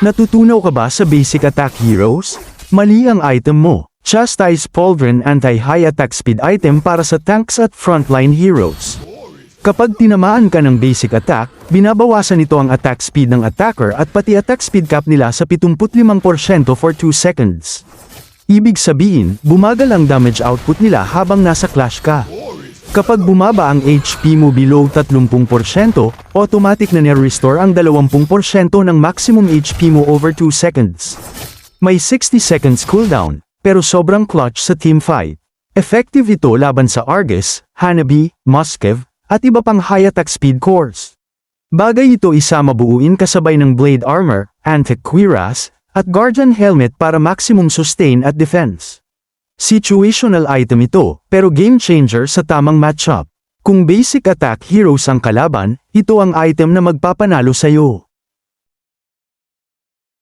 Natutunaw ka ba sa basic attack heroes? Mali ang item mo. Chastise Pauldron anti-high attack speed item para sa tanks at frontline heroes. Kapag tinamaan ka ng basic attack, binabawasan nito ang attack speed ng attacker at pati attack speed cap nila sa 75% for 2 seconds. Ibig sabihin, bumagal ang damage output nila habang nasa clash ka. Kapag bumaba ang HP mo below 30%, automatic na nire-restore ang 20% ng maximum HP mo over 2 seconds. May 60 seconds cooldown, pero sobrang clutch sa teamfight. Effective ito laban sa Argus, Hanabi, Muskev, at iba pang high attack speed cores. Bagay ito isama buuin kasabay ng Blade Armor, Anti-Cuirass, at Guardian Helmet para maximum sustain at defense. Situational item ito, pero game changer sa tamang matchup. Kung basic attack heroes ang kalaban, ito ang item na magpapanalo sa'yo.